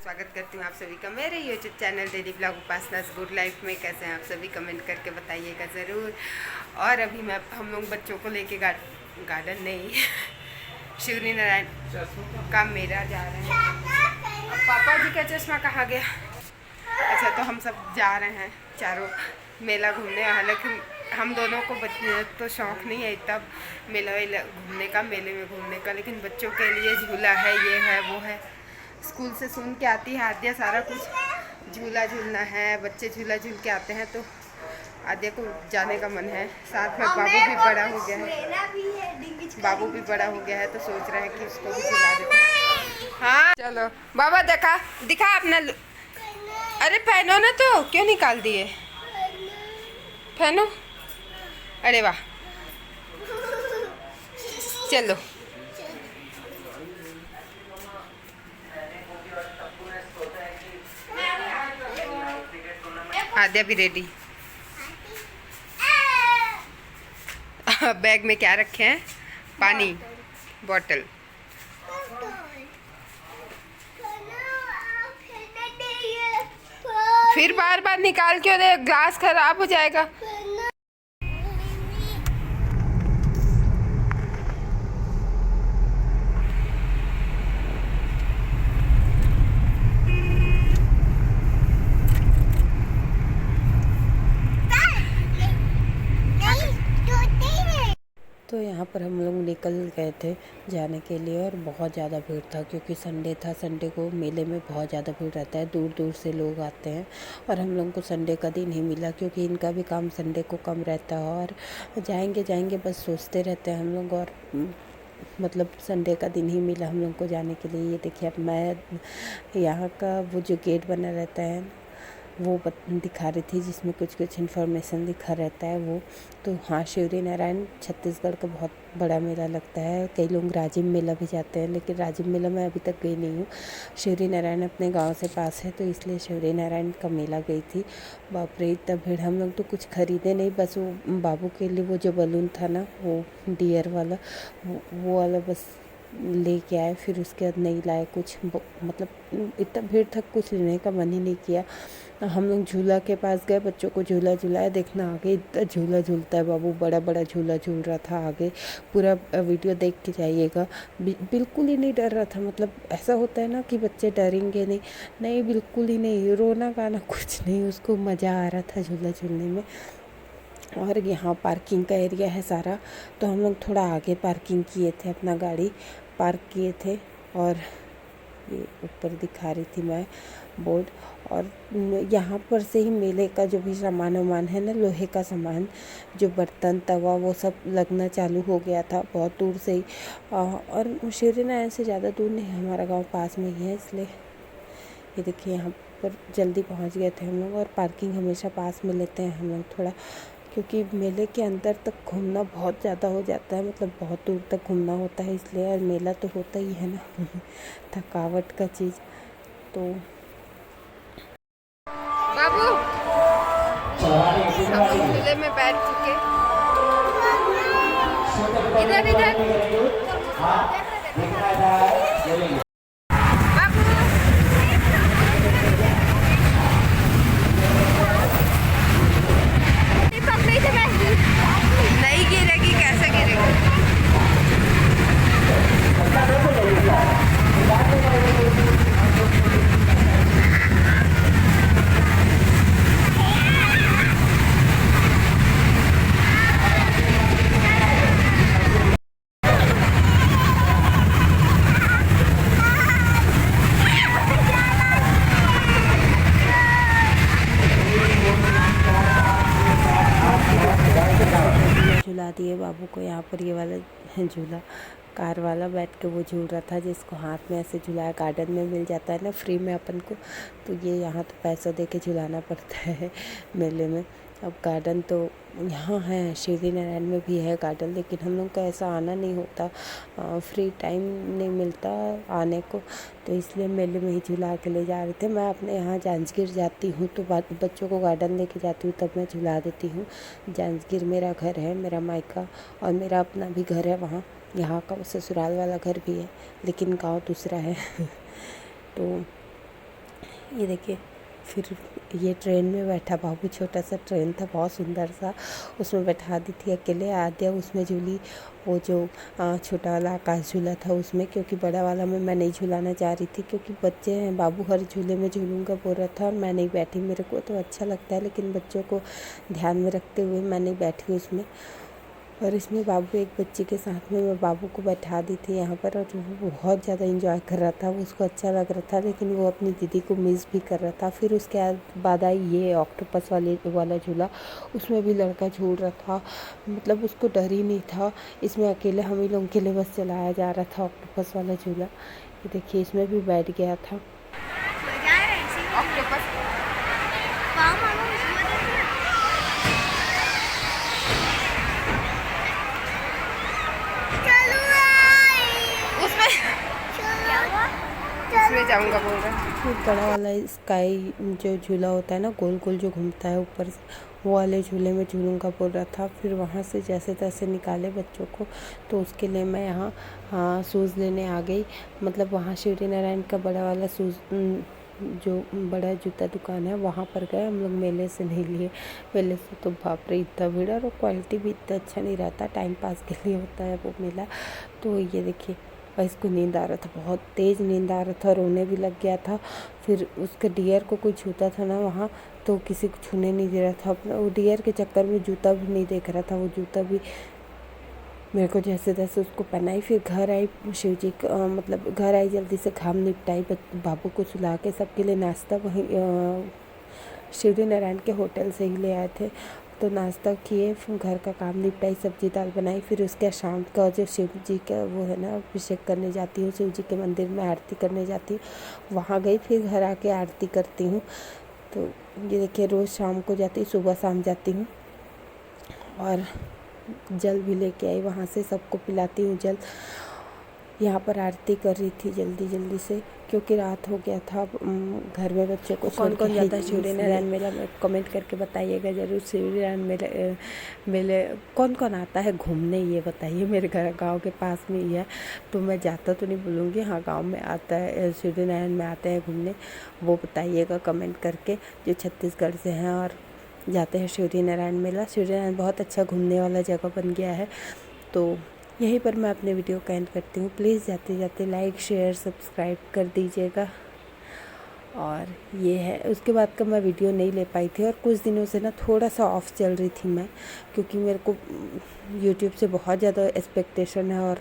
स्वागत करती हूँ आप सभी का मेरे YouTube channel daily blog Upasana's good life में। कैसे हैं आप सभी, कमेंट करके बताइएगा ज़रूर। और अभी हम लोग बच्चों को लेके गार्डन नहीं शिवरी नारायण का मेला जा रहे हैं। अब पापा जी का चश्मा कहाँ गया? अच्छा, तो हम सब जा रहे हैं चारों मेला घूमने। हालांकि हम दोनों को तो शौक़ नहीं है इतना मेला घूमने का, मेले में घूमने का, लेकिन बच्चों के लिए झूला है, ये है वो है। स्कूल से सुन के आती है आद्या सारा कुछ, झूला झूलना है, बच्चे झूला झूल के आते हैं, तो आद्या को जाने का मन है। साथ में बाबू भी बड़ा हो गया है, बाबू भी बड़ा हो गया है, तो सोच रहे हैं कि उसको भी झुला देते हैं। हाँ चलो बाबा, दिखा अपना। अरे पहनो ना, तो क्यों निकाल दिए? पहनो। अरे वाह, चलो। आद्या भी रेडी। बैग में क्या रखे हैं? पानी बोतल। फिर बार बार निकाल के दे, ग्लास खराब हो जाएगा। तो यहाँ पर हम लोग निकल गए थे जाने के लिए, और बहुत ज़्यादा भीड़ था क्योंकि संडे था। संडे को मेले में बहुत ज़्यादा भीड़ रहता है, दूर दूर से लोग आते हैं, और हम लोगों को संडे का दिन ही मिला क्योंकि इनका भी काम संडे को कम रहता है, और जाएंगे जाएंगे बस सोचते रहते हैं हम लोग। और मतलब संडे का दिन ही मिला हम लोग को जाने के लिए। ये देखिए, अब मैं यहाँ का वो जो गेट बना रहता है वो दिखा रही थी, जिसमें कुछ कुछ इन्फॉर्मेशन लिखा रहता है वो। तो हाँ, शिवरी नारायण छत्तीसगढ़ का बहुत बड़ा मेला लगता है। कई लोग राजिम मेला भी जाते हैं, लेकिन राजिम मेला मैं अभी तक गई नहीं हूँ। शिवरी नारायण अपने गांव से पास है, तो इसलिए शिवरी नारायण का मेला गई थी। बाप रे, इतना भीड़! हम लोग तो कुछ खरीदे नहीं, बस वो बाबू के लिए वो जो बलून था ना, वो डियर वाला, वो वाला बस लेके आए। फिर उसके बाद नहीं लाए कुछ, मतलब इतना भीड़ था, कुछ लेने का मन ही नहीं किया। हम लोग झूला के पास गए, बच्चों को झूला झूलाया। देखना आगे इतना झूला झूलता है बाबू, बड़ा बड़ा झूला झूल रहा था आगे। पूरा वीडियो देख के जाइएगा। बिल्कुल ही नहीं डर रहा था। मतलब ऐसा होता है ना कि बच्चे डरेंगे नहीं, नहीं बिल्कुल ही नहीं, रोना गाना कुछ नहीं, उसको मज़ा आ रहा था झूला झूलने में। और यहाँ पार्किंग का एरिया है सारा, तो हम लोग थोड़ा आगे पार्किंग किए थे, अपना गाड़ी पार्क किए थे। और ये ऊपर दिखा रही थी मैं बोर्ड। और यहाँ पर से ही मेले का जो भी सामान वामान है ना, लोहे का सामान, जो बर्तन तवा वो सब लगना चालू हो गया था बहुत दूर से ही। और शिवरी नारायण से ज़्यादा दूर नहीं, हमारा गांव पास में ही है, इसलिए ये देखिए यहाँ पर जल्दी पहुँच गए थे हम लोग। और पार्किंग हमेशा पास में लेते हैं हम लोग थोड़ा, क्योंकि मेले के अंदर तक घूमना बहुत ज़्यादा हो जाता है, मतलब बहुत दूर तक घूमना होता है इसलिए। और मेला तो होता ही है ना थकावट का चीज़। तो बाबू, हम लोग झूले में बैठ चुके। इधर इधर नहीं गिरेगी, कैसे गिरेगी? झुला दिए बाबू को यहाँ पर। ये वाला झूला कार वाला बैठ के वो झूल रहा था, जिसको हाथ में ऐसे झुलाया। गार्डन में मिल जाता है ना फ्री में अपन को, तो ये यहाँ तो पैसा दे के झुलाना पड़ता है मेले में। अब गार्डन तो यहाँ है, शिवरी नारायण में भी है गार्डन, लेकिन हम लोग का ऐसा आना नहीं होता, फ्री टाइम नहीं मिलता आने को, तो इसलिए मेले में ही झुला के ले जा रहे थे। मैं अपने यहाँ जांजगीर जाती हूँ तो बच्चों को गार्डन लेके जाती हूँ, तब मैं झुला देती हूँ। जांजगीर मेरा घर है, मेरा मायका, और मेरा अपना भी घर है वहाँ। यहाँ का ससुराल वाला घर भी है, लेकिन गाँव दूसरा है तो ये देखिए, फिर ये ट्रेन में बैठा बाबू, छोटा सा ट्रेन था बहुत सुंदर सा, उसमें बैठा दी थी अकेले। आद्या उसमें झूली, वो जो छोटा वाला आकाश झूला था उसमें, क्योंकि बड़ा वाला में मैं नहीं झूलाना चाह रही थी क्योंकि बच्चे हैं। बाबू हर झूले में झूलूंगा बोल रहा था और मैं नहीं बैठी। मेरे को तो अच्छा लगता है लेकिन बच्चों को ध्यान में रखते हुए मैं नहीं बैठी उसमें। और इसमें बाबू एक बच्ची के साथ में मैं बाबू को बैठा दी थी यहाँ पर, और वो बहुत ज़्यादा एंजॉय कर रहा था, उसको अच्छा लग रहा था, लेकिन वो अपनी दीदी को मिस भी कर रहा था। फिर उसके बाद आई ये ऑक्टोपस वाला झूला, उसमें भी लड़का झूल रहा था, मतलब उसको डर ही नहीं था। इसमें अकेले हम ही लोगों के लिए बस चलाया जा रहा था ऑक्टोपस वाला झूला। ये देखिए, इसमें भी बैठ गया था ऑक्टोपस। उसमें जाऊंगा बोल रहा। फिर बड़ा वाला स्काई जो झूला होता है ना, गोल गोल जो घूमता है ऊपर से, वो वाले झूले में झूलूंगा बोल रहा था। फिर वहाँ से जैसे तैसे निकाले बच्चों को, तो उसके लिए मैं यहाँ शूज़ लेने आ गई। मतलब वहाँ शिवरी नारायण का बड़ा वाला शूज़, जो बड़ा जूता दुकान है वहाँ पर गए हम लोग। मेले से नहीं लिए, मेले से तो बाप रे इतना भीड़, और क्वालिटी भी इतना अच्छा नहीं रहता, टाइम पास के लिए होता है वो मेला। तो ये देखिए, और इसको नींद आ रहा था, बहुत तेज़ नींद आ रहा था, रोने भी लग गया था। फिर उसके डियर को कोई छूता था ना वहाँ, तो किसी को छूने नहीं दे रहा था अपना। वो डियर के चक्कर में जूता भी नहीं देख रहा था, वो जूता भी मेरे को जैसे तैसे उसको पहनाई। फिर घर आई, शिव जी का मतलब घर आई, जल्दी से काम निपटाई, बाबू को सुला के सबके लिए नाश्ता वहीं शिवरी नारायण के होटल से ही ले आए थे, तो नाश्ता किए, फिर घर का काम निपटाई, सब्जी दाल बनाई। फिर उसके शाम का जो शिव जी का वो है ना, अभिषेक करने जाती हूँ, शिव जी के मंदिर में आरती करने जाती हूँ, वहाँ गई। फिर घर आके आरती करती हूँ। तो ये देखिए, रोज़ शाम को जाती हूँ, सुबह शाम जाती हूँ। और जल भी लेके आई वहाँ से, सबको पिलाती हूँ जल। यहाँ पर आरती कर रही थी जल्दी जल्दी से, क्योंकि रात हो गया था। घर में बच्चों को कौन कौन जाता है शिवरी नारायण मेला, कमेंट करके बताइएगा ज़रूर। शिवरी नारायण मेले कौन कौन आता है घूमने, ये बताइए। मेरे घर गांव के पास में ही है, तो मैं जाता तो नहीं बोलूँगी, हाँ गांव में आता है, शिवरी नारायण में आते हैं घूमने, वो बताइएगा कमेंट करके, जो छत्तीसगढ़ से हैं और जाते हैं शिवरी नारायण मेला। शिवरी नारायण बहुत अच्छा घूमने वाला जगह बन गया है। तो यहीं पर मैं अपने वीडियो का एंड करती हूँ। प्लीज़ जाते जाते लाइक शेयर सब्सक्राइब कर दीजिएगा। और ये है, उसके बाद का मैं वीडियो नहीं ले पाई थी, और कुछ दिनों से ना थोड़ा सा ऑफ चल रही थी मैं, क्योंकि मेरे को यूट्यूब से बहुत ज़्यादा एक्सपेक्टेशन है और